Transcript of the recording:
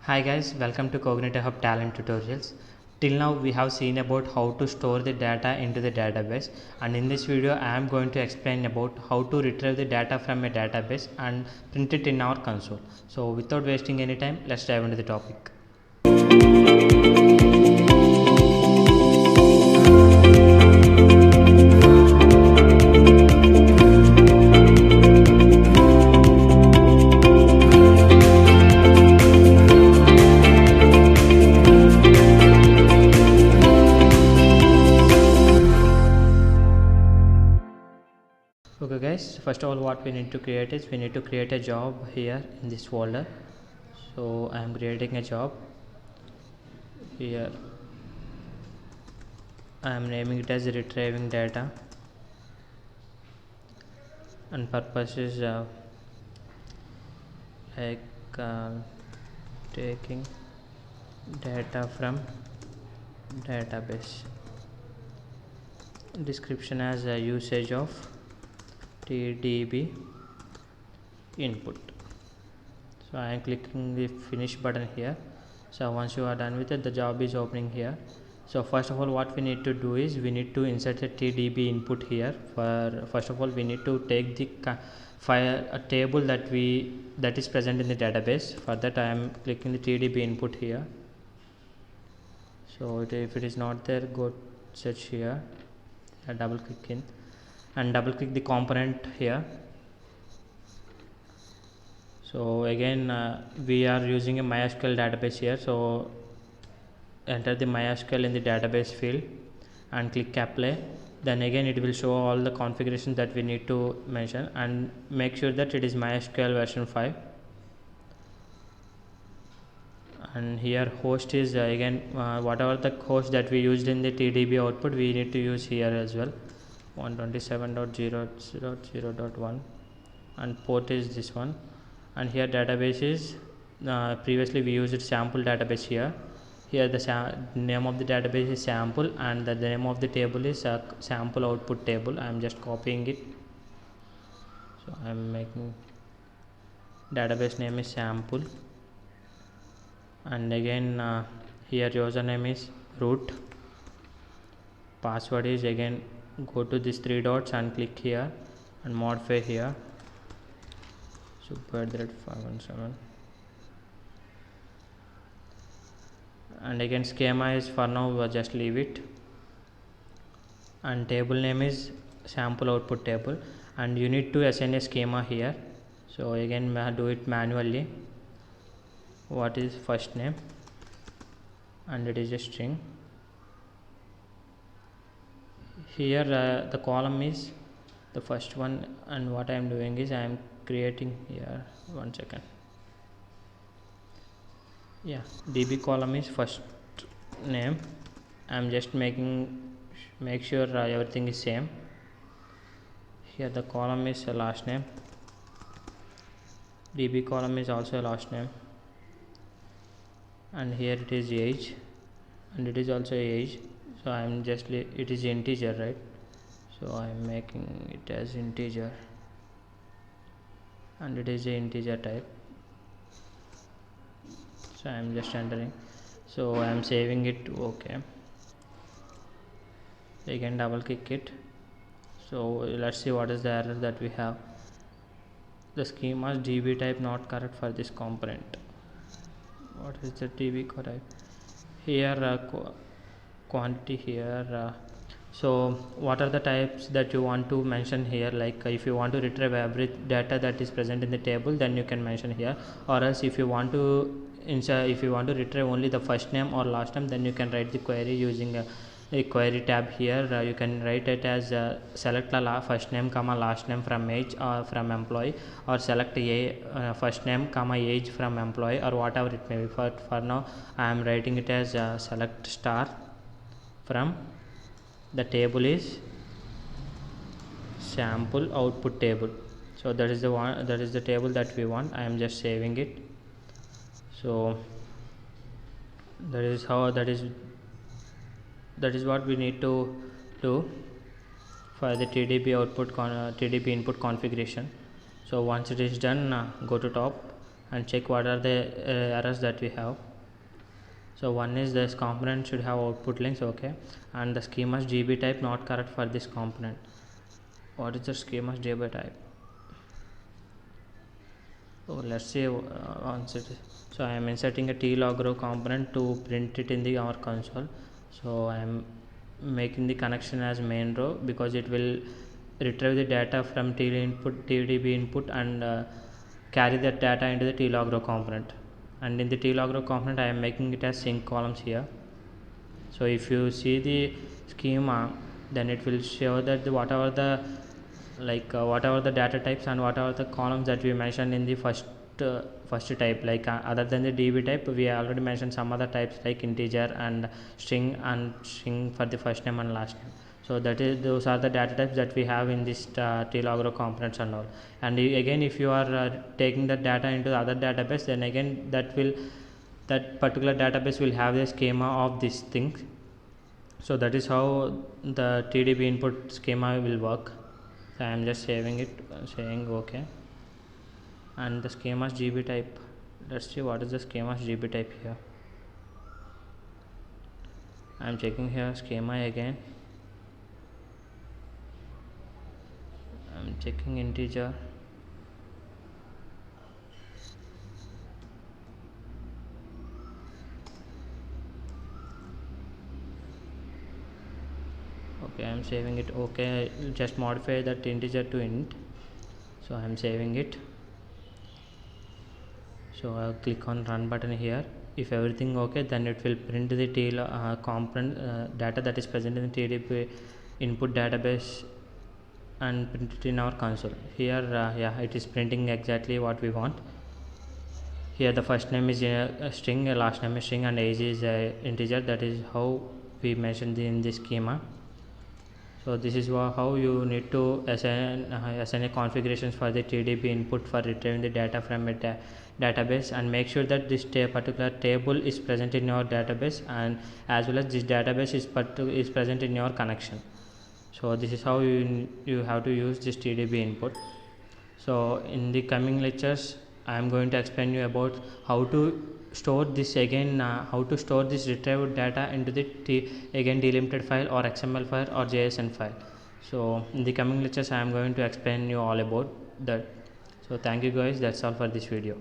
Hi guys, welcome to Cognitive Hub Talent Tutorials. Till now we have seen about how to store the data into the database, and in this video I am going to explain about how to retrieve the data from a database and print it in our console. So without wasting any time, let's dive into the topic. Okay guys, first of all what we need to create is we need to create a job here in this folder. So I am creating a job here. I am naming it as retrieving data, and purpose is taking data from database. Description as a usage of TDB input. So I am clicking the finish button here. So once you are done with it, the job is opening here. So first of all what we need to do is we need to insert a TDB input here. First of all we need to take the file a table that is present in the database. For that I am clicking the TDB input here. So if it is not there, go search here, double click in and double click the component here. So again we are using a MySQL database here, so enter the MySQL in the database field and click apply. Then again it will show all the configurations that we need to mention, and make sure that it is MySQL version 5. And here host is again whatever the host that we used in the TDB output we need to use here as well, 127.0.0.1, and port is this one. And here database is previously we used sample database here. Here the name of the database is sample, and the name of the table is sample output table. I am just copying it. So I am making database name is sample, and again here username is root, password is again go to these three dots and click here and modify here super@517, and again schema is for now just leave it, and table name is sample output table, and you need to assign a schema here. So again do it manually. What is first name, and it is a string. Here the column is the first one, and what I am doing is I am creating here, one second, yeah, DB column is first name. I am just make sure everything is same. Here the column is last name, DB column is also last name, and here it is age, and it is also age. So I am just it is integer, right? So I am making it as integer, and it is a integer type. So I am just entering. So I am saving it. Okay, again double click it. So let's see what is the error that we have. The schema is DB type not correct for this component. What is the DB type here? Quantity here. So what are the types that you want to mention here? Like if you want to retrieve every data that is present in the table, then you can mention here, or else if you want to retrieve only the first name or last name, then you can write the query using a query tab here. You can write it as select first name comma last name from age or from employee, or select a first name comma age from employee, or whatever it may be. For now I am writing it as select star from the table is sample output table. So that is the one, that is the table that we want. I am just saving it. So that is how that is what we need to do for the TDB output TDB input configuration. So once it is done, go to top and check what are the errors that we have. So one is this component should have output links, okay, and the schemas GB type not correct for this component. What is the schemas GB type? So let's see once it is. So I am inserting a tlogro component to print it in the our console. So I am making the connection as main row because it will retrieve the data from TDB input and carry that data into the tlogro component. And in the tlogro component, I am making it as sync columns here. So if you see the schema, then it will show that whatever the whatever the data types and whatever the columns that we mentioned in the first type, other than the db type, we already mentioned some other types like integer and string for the first name and last name. So those are the data types that we have in this tlogro components and all. And again, if you are taking the data into the other database, then again that particular database will have the schema of these things. So that is how the TDB input schema will work. So I am just saving it, saying okay. And the schemas GB type, let's see what is the schemas GB type here. I am checking here schema again. I am checking integer. Okay, I am saving it. Okay, just modify that integer to int. So I am saving it. So I'll click on run button here. If everything okay, then it will print the component data that is present in the TDB input database and print it in our console. Here yeah, it is printing exactly what we want. Here the first name is a string, last name is string, and age is a integer. That is how we mentioned in the schema. So this is how you need to assign a configurations for the TDB input for retrieving the data from a database, and make sure that this particular table is present in your database, and as well as this database is present in your connection. So this is how you have to use this TDB input. So in the coming lectures, I am going to explain you about how to store this again, how to store this retrieved data into the again delimited file or XML file or JSON file. So in the coming lectures, I am going to explain you all about that. So thank you guys, that's all for this video.